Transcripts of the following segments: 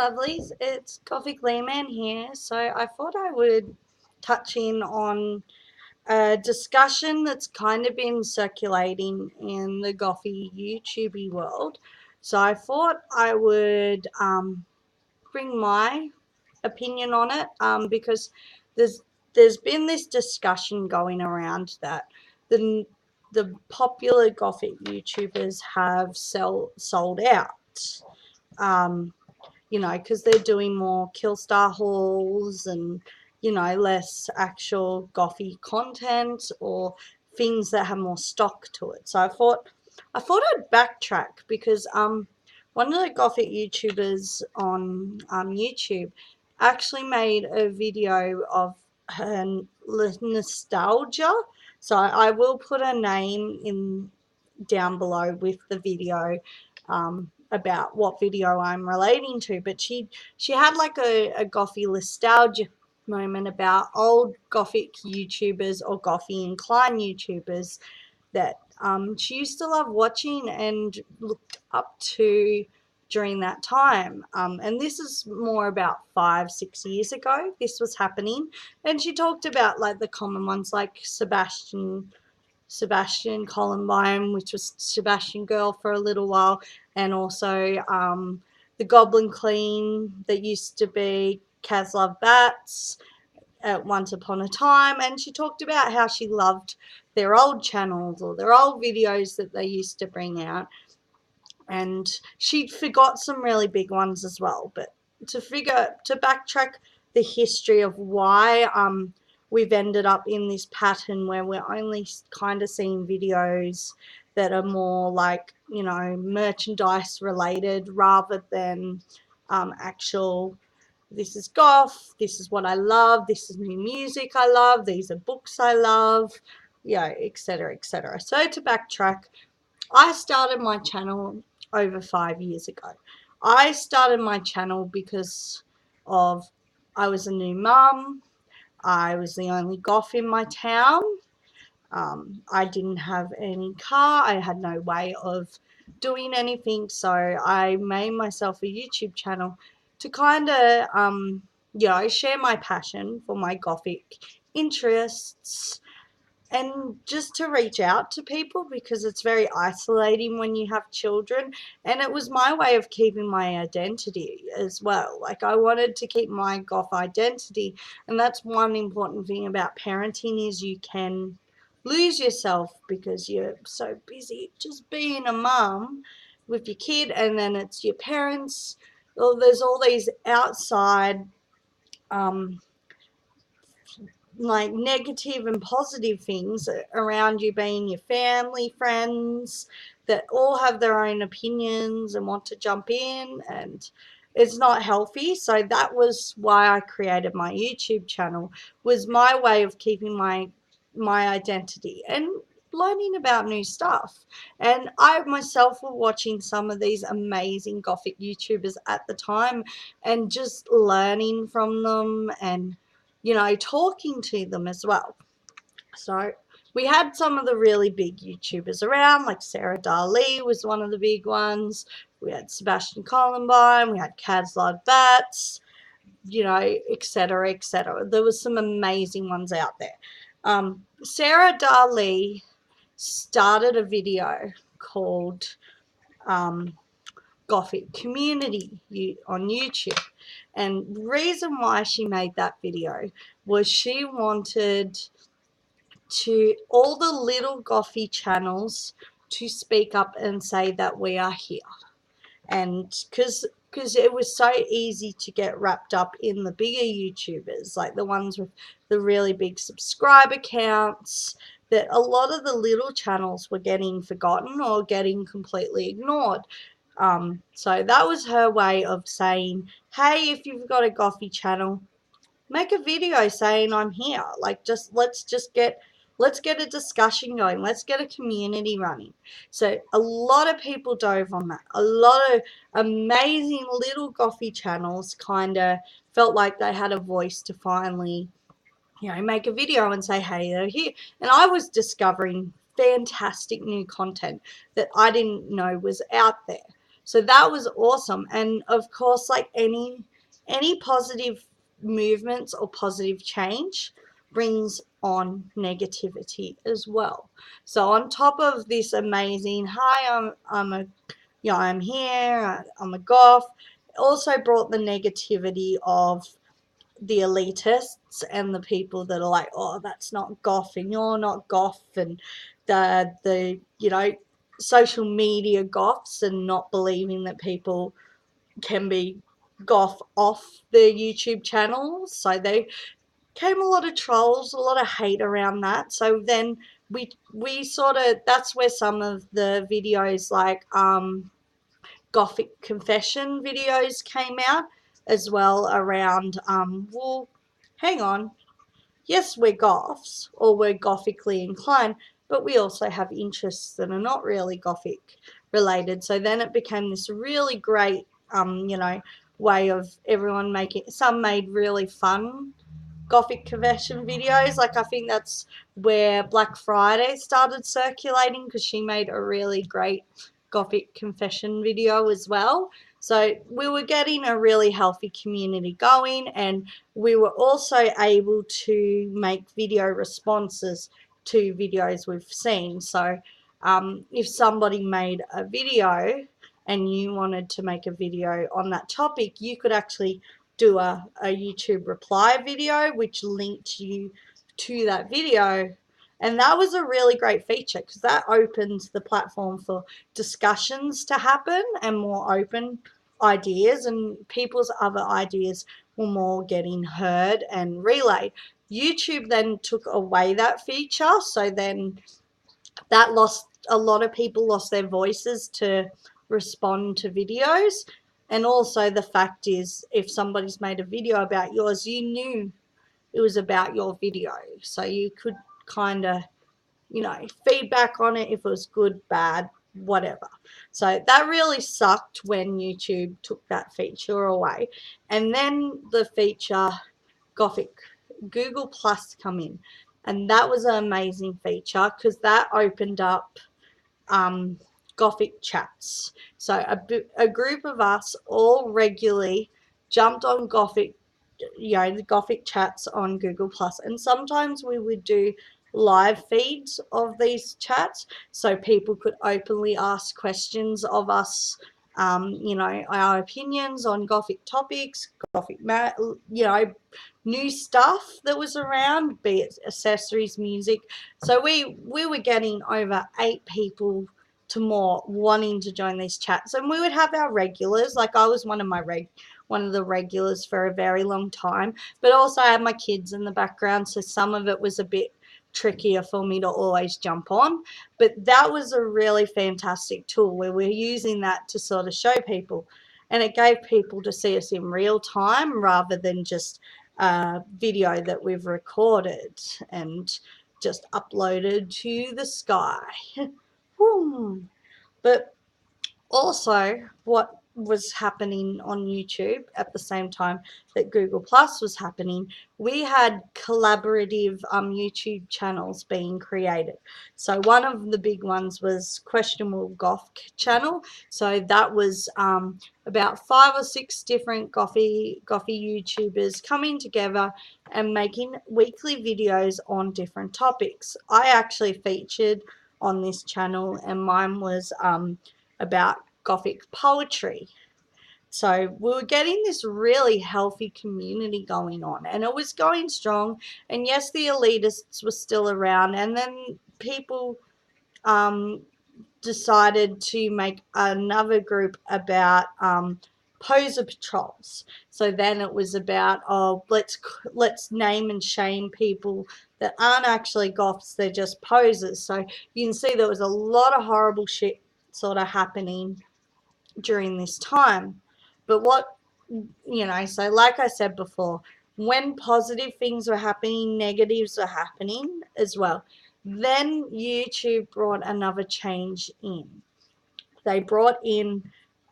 lovelies, it's Gothic Layman here. So I thought I would touch in on a discussion that's kind of been circulating in the Gothy YouTubey world. So I thought I would bring my opinion on it because there's there's been this discussion going around that the the popular Gothic YouTubers have sold out. Um, because they're doing more Killstar hauls and, less actual gothy content or things that have more stock to it. So I thought I'd backtrack because one of the Gothic YouTubers on YouTube actually made a video of her nostalgia. So I will put a name in down below with the video about what video I'm relating to, but she had like a gothy nostalgia moment about old gothic YouTubers or gothy inclined YouTubers that she used to love watching and looked up to during that time. And this is more about 5-6 years ago this was happening, and she talked about like the common ones like Sebastian Columbine, which was Sebastian Girl for a little while, and also the Goblin Queen that used to be Kaz Love Bats at once upon a time. And she talked about how she loved their old channels or their old videos that they used to bring out, and she forgot some really big ones as well. But to backtrack the history of why we've ended up in this pattern where we're only kind of seeing videos that are more like, merchandise related rather than actual, this is goth, this is what I love, this is new music I love, these are books I love, etc, etc. So to backtrack, I started my channel over 5 years ago. I started my channel because of I was a new mum. I was the only goth in my town. I didn't have any car. I had no way of doing anything. So I made myself a YouTube channel to kind of, share my passion for my gothic interests and just to reach out to people because it's very isolating when you have children. And it was my way of keeping my identity as well. Like, I wanted to keep my goth identity, and that's one important thing about parenting is you can lose yourself because you're so busy just being a mum with your kid, and then it's your parents. Well, there's all these outside like negative and positive things around you, being your family, friends that all have their own opinions and want to jump in, and it's not healthy. So that was why I created my YouTube channel, was my way of keeping my identity and learning about new stuff. And I myself was watching some of these amazing gothic YouTubers at the time and just learning from them and talking to them as well. So we had some of the really big YouTubers around, like Sarah Darley was one of the big ones. We had Sebastian Columbine, we had Kaz Love Bats, etc, etc. There was some amazing ones out there. Sarah Darley started a video called Gothic Community on YouTube. And the reason why she made that video was she wanted to all the little gothy channels to speak up and say that we are here. And because it was so easy to get wrapped up in the bigger YouTubers, like the ones with the really big subscriber counts, that a lot of the little channels were getting forgotten or getting completely ignored. So that was her way of saying, hey, if you've got a gothy channel, make a video saying I'm here. Like, let's get a discussion going. Let's get a community running. So a lot of people dove on that. A lot of amazing little gothy channels kind of felt like they had a voice to finally, make a video and say, hey, they're here. And I was discovering fantastic new content that I didn't know was out there. So that was awesome. And of course, like any positive movements or positive change brings on negativity as well. So on top of this amazing, hi, I'm a, you know, I'm here, I'm a goth, also brought the negativity of the elitists and the people that are like, oh, that's not goth and you're not goth, and the you know, social media goths, and not believing that people can be goth off their YouTube channels. So they came a lot of trolls, a lot of hate around that. So then we sort of, that's where some of the videos like Gothic confession videos came out as well, around well, hang on, yes, we're goths, or we're gothically inclined, but we also have interests that are not really gothic related. So then it became this really great you know, way of everyone making, some made really fun Gothic confession videos. Like, I think that's where Black Friday started circulating, because she made a really great Gothic confession video as well. So we were getting a really healthy community going, and we were also able to make video responses to videos we've seen. So if somebody made a video and you wanted to make a video on that topic, you could actually do a YouTube reply video which linked you to that video. And that was a really great feature, because that opens the platform for discussions to happen and more open ideas, and people's other ideas were more getting heard and relayed. YouTube then took away that feature, so then that lost, a lot of people lost their voices to respond to videos. And also the fact is, if somebody's made a video about yours, you knew it was about your video, so you could kind of, you know, feedback on it if it was good, bad, whatever. So that really sucked when YouTube took that feature away. And then the feature Gothic Google Plus come in, and that was an amazing feature, because that opened up Gothic chats. So a group of us all regularly jumped on Gothic, you know, the Gothic chats on Google Plus, and sometimes we would do live feeds of these chats, so people could openly ask questions of us, you know, our opinions on Gothic topics, Gothic, you know, new stuff that was around, be it accessories, music. So we were getting over 8 people to more wanting to join these chats, and we would have our regulars. Like, I was one of the regulars for a very long time, but also I had my kids in the background, so some of it was a bit trickier for me to always jump on. But that was a really fantastic tool where we're using that to sort of show people, and it gave people to see us in real time rather than just a video that we've recorded and just uploaded to the sky. But also, what was happening on YouTube at the same time that Google Plus was happening, we had collaborative YouTube channels being created. So one of the big ones was Questionable Goth channel. So that was about 5 or 6 different gothy YouTubers coming together and making weekly videos on different topics. I actually featured on this channel, and mine was about Gothic poetry. So we were getting this really healthy community going on, and it was going strong. And yes, the elitists were still around, and then people decided to make another group about poser patrols. So then it was about, oh, let's name and shame people that aren't actually goths, they're just posers. So you can see there was a lot of horrible shit sort of happening during this time. But what, you know, so like I said before, when positive things were happening, negatives were happening as well. Then YouTube brought another change in. They brought in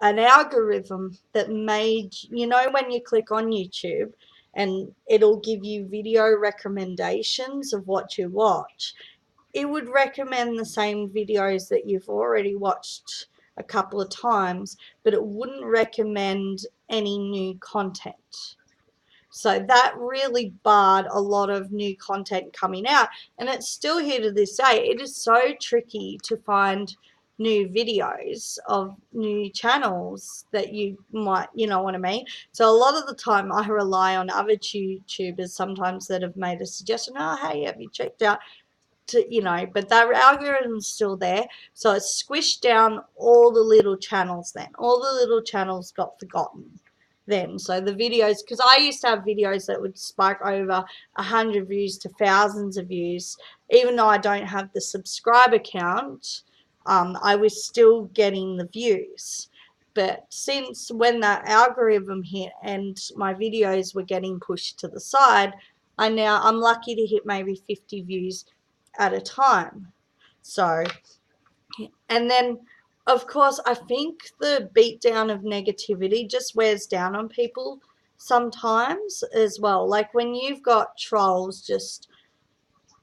an algorithm that made, you know, when you click on YouTube and it'll give you video recommendations of what you watch, it would recommend the same videos that you've already watched a couple of times, but it wouldn't recommend any new content. So that really barred a lot of new content coming out, and it's still here to this day. It is so tricky to find new videos of new channels that you might, you know what I mean? So a lot of the time I rely on other YouTubers sometimes that have made a suggestion, oh, hey, have you checked out, to, you know, but that algorithm's still there, so it's squished down all the little channels. Then all the little channels got forgotten then. So the videos, because I used to have videos that would spike over 100 views to thousands of views, even though I don't have the subscriber count, I was still getting the views. But since when that algorithm hit and my videos were getting pushed to the side, I'm lucky to hit maybe 50 views at a time. So, and then of course I think the beatdown of negativity just wears down on people sometimes as well. Like when you've got trolls just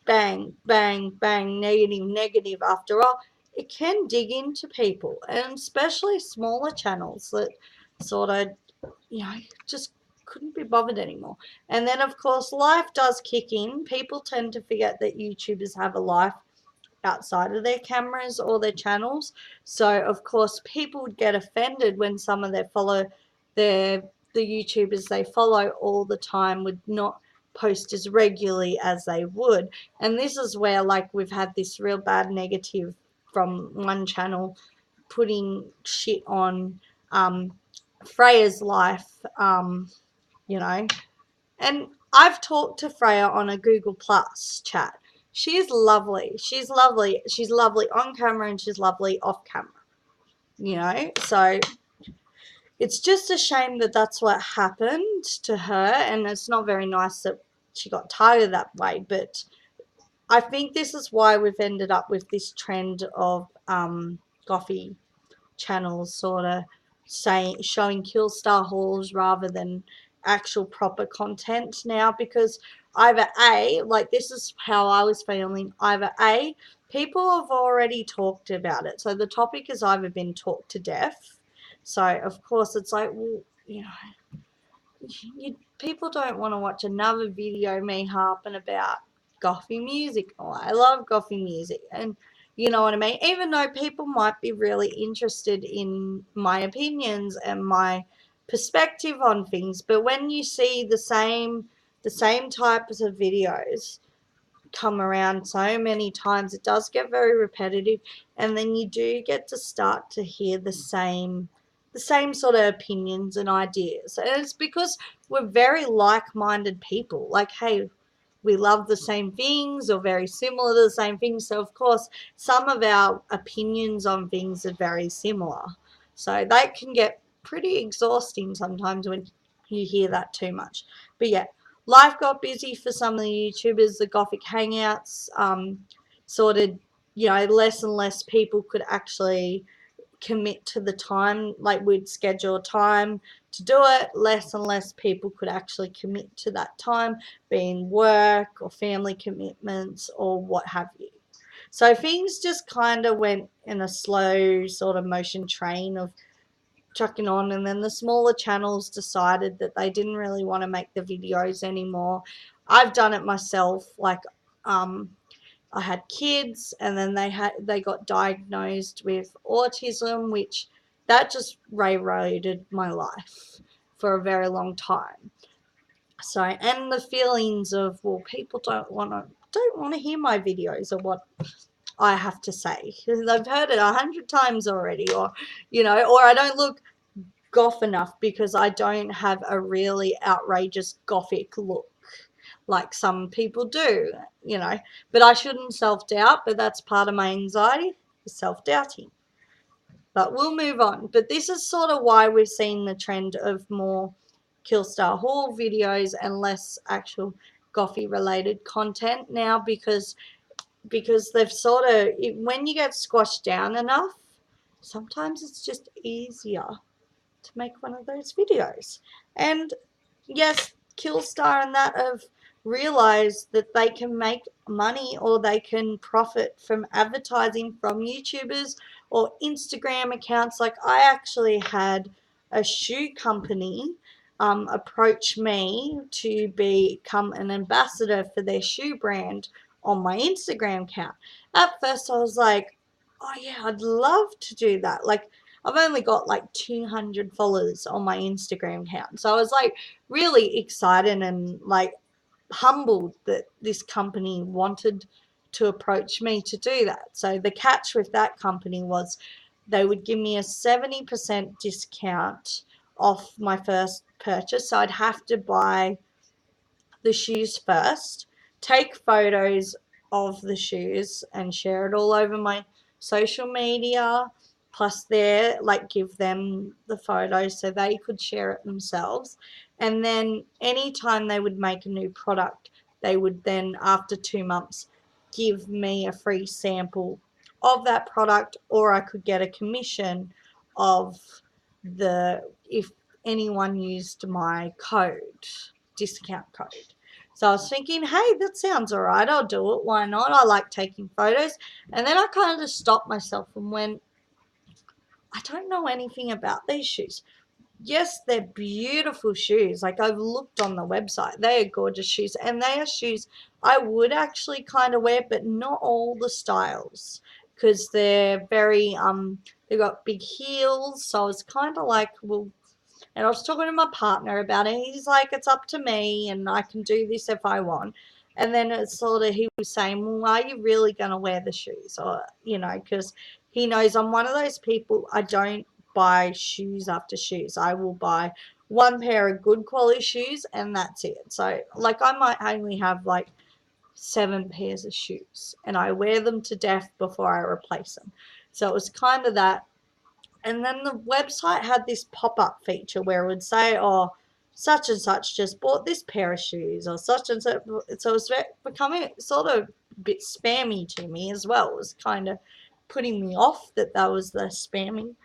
bang bang bang, negative negative, after all, it can dig into people, and especially smaller channels that sort of, you know, just couldn't be bothered anymore. And then of course life does kick in. People tend to forget that YouTubers have a life outside of their cameras or their channels. So of course people would get offended when some of the YouTubers they follow all the time would not post as regularly as they would. And this is where, like, we've had this real bad negative from one channel putting shit on Freya's life, you know. And I've talked to Freya on a Google Plus chat. She's lovely. She's lovely. She's lovely on camera and she's lovely off camera. You know, so it's just a shame that that's what happened to her, and it's not very nice that she got targeted that way. But I think this is why we've ended up with this trend of Gothy channels sort of showing kill star hauls rather than actual proper content now, because either A, like this is how I was feeling, either A, people have already talked about it, so the topic has either been talked to death, so of course it's like, well, you know, people don't want to watch another video me harping about Gothy music. Oh, I love Gothy music, and you know what I mean? Even though people might be really interested in my opinions and my perspective on things, but when you see the same types of videos come around so many times, it does get very repetitive, and then you do get to start to hear the same sort of opinions and ideas. And it's because we're very like-minded people. Like, hey, we love the same things or very similar to the same things. So, of course, some of our opinions on things are very similar. So that can get pretty exhausting sometimes when you hear that too much. But, yeah, life got busy for some of the YouTubers. The Gothic Hangouts sort of, you know, less and less people could actually commit to the time. Like, we'd schedule time to do it, less and less people could actually commit to that time, being work or family commitments or what have you. So things just kind of went in a slow sort of motion train of chucking on, and then the smaller channels decided that they didn't really want to make the videos anymore. I've done it myself. Like, I had kids, and then they got diagnosed with autism, which that just railroaded my life for a very long time. So, and the feelings of, well, people don't want to hear my videos or what I have to say. They've heard it 100 times already, or, you know, or I don't look goth enough because I don't have a really outrageous gothic look like some people do, you know. But I shouldn't self-doubt, but that's part of my anxiety, is self-doubting. But we'll move on. But this is sort of why we've seen the trend of more Killstar Hall videos and less actual Gothy related content now, because they've sort of, when you get squashed down enough, sometimes it's just easier to make one of those videos. And yes, Killstar and that have realized that they can make money, or they can profit from advertising from YouTubers or Instagram accounts. Like I actually had a shoe company approach me to become an ambassador for their shoe brand on my Instagram account. At first I was like, oh yeah, I'd love to do that. Like I've only got like 200 followers on my Instagram account. So I was like really excited and like humbled that this company wanted to approach me to do that. So the catch with that company was they would give me a 70% discount off my first purchase. So I'd have to buy the shoes first, take photos of the shoes and share it all over my social media, plus there, like give them the photos so they could share it themselves. And then anytime they would make a new product, they would then, after 2 months, give me a free sample of that product, or I could get a commission of the, if anyone used my code, discount code. So I was thinking, hey, that sounds all right. I'll do it. Why not? I like taking photos. And then I kind of stopped myself and went, I don't know anything about these shoes. Yes, they're beautiful shoes. Like I've looked on the website. They are gorgeous shoes. And they are shoes I would actually kind of wear, but not all the styles. Because they're very, they've got big heels. So I was kind of like, well, and I was talking to my partner about it. He's like, it's up to me and I can do this if I want. And then it's sort of, he was saying, well, are you really going to wear the shoes? Or, you know, because he knows I'm one of those people, I don't buy shoes after shoes. I will buy one pair of good quality shoes and that's it. So, like, I might only have like 7 pairs of shoes and I wear them to death before I replace them. So it was kind of that. And then the website had this pop-up feature where it would say, oh, such and such just bought this pair of shoes, or such and such. So it was becoming sort of a bit spammy to me as well. It was kind of putting me off that was the spammy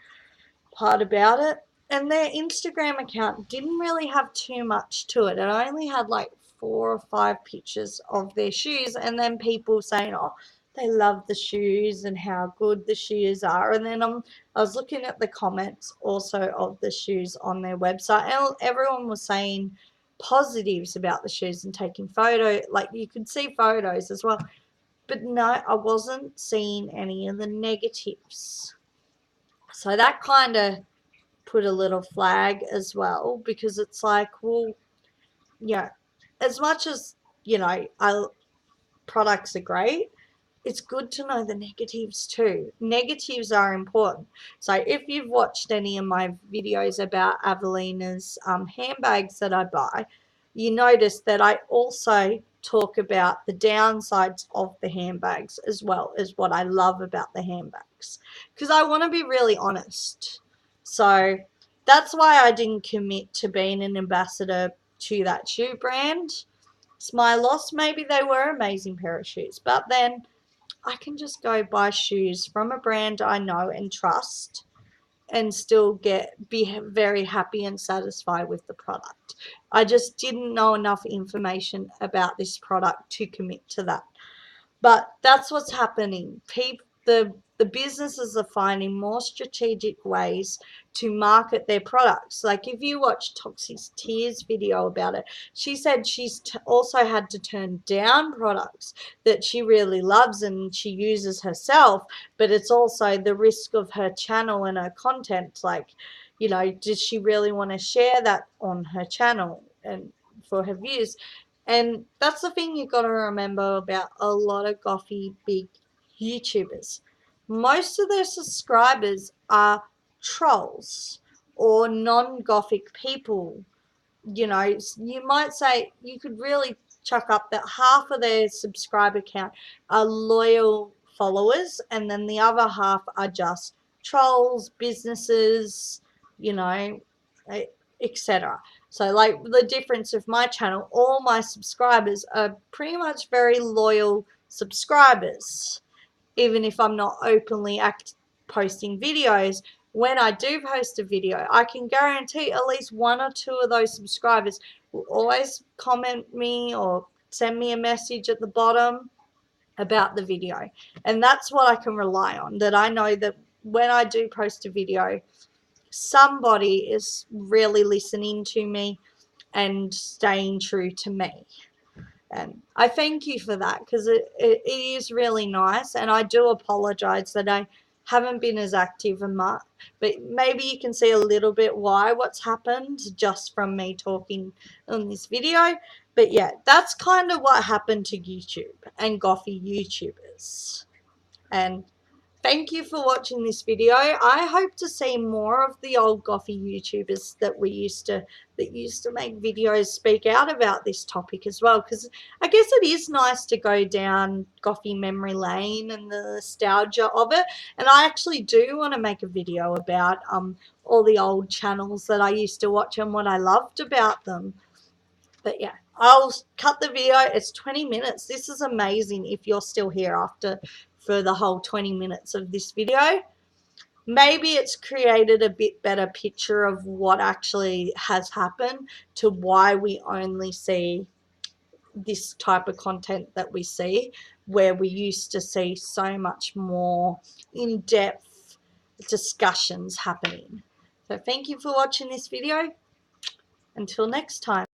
part about it. And their Instagram account didn't really have too much to it. It only had like 4 or 5 pictures of their shoes, and then people saying, oh, they love the shoes and how good the shoes are. And then I was looking at the comments also of the shoes on their website, and everyone was saying positives about the shoes and taking photos. Like you could see photos as well. But no, I wasn't seeing any of the negatives. So that kind of put a little flag as well, because it's like, well, yeah, as much as, you know, products are great, it's good to know the negatives too. Negatives are important. So if you've watched any of my videos about Avelina's handbags that I buy, you notice that I also talk about the downsides of the handbags as well as what I love about the handbags, because I want to be really honest. So that's why I didn't commit to being an ambassador to that shoe brand. It's my loss. Maybe they were an amazing pair of shoes, but then I can just go buy shoes from a brand I know and trust and still be very happy and satisfied with the product. I just didn't know enough information about this product to commit to that. But that's what's happening. The businesses are finding more strategic ways to market their products. Like if you watch Toxic Tears video about it, she said she's also had to turn down products that she really loves and she uses herself, but it's also the risk of her channel and her content. Like, you know, does she really want to share that on her channel and for her views? And that's the thing you've got to remember about a lot of gothy big YouTubers. Most of their subscribers are trolls or non-gothic people. You know, you might say, you could really chuck up that half of their subscriber count are loyal followers and then the other half are just trolls, businesses, you know, etc. So like the difference of my channel, all my subscribers are pretty much very loyal subscribers. Even if I'm not openly posting videos, when I do post a video, I can guarantee at least 1 or 2 of those subscribers will always comment me or send me a message at the bottom about the video. And that's what I can rely on, that I know that when I do post a video, somebody is really listening to me and staying true to me. And I thank you for that, because it is really nice. And I do apologize that I haven't been as active and much, but maybe you can see a little bit what's happened just from me talking on this video. But yeah, that's kind of what happened to YouTube and Gothy YouTubers. And thank you for watching this video. I hope to see more of the old Gothy YouTubers that used to make videos speak out about this topic as well, because I guess it is nice to go down Gothy memory lane and the nostalgia of it. And I actually do want to make a video about all the old channels that I used to watch and what I loved about them. But yeah, I'll cut the video. It's 20 minutes. This is amazing if you're still here for the whole 20 minutes of this video. Maybe it's created a bit better picture of what actually has happened to why we only see this type of content that we see, where we used to see so much more in-depth discussions happening. So thank you for watching this video. Until next time.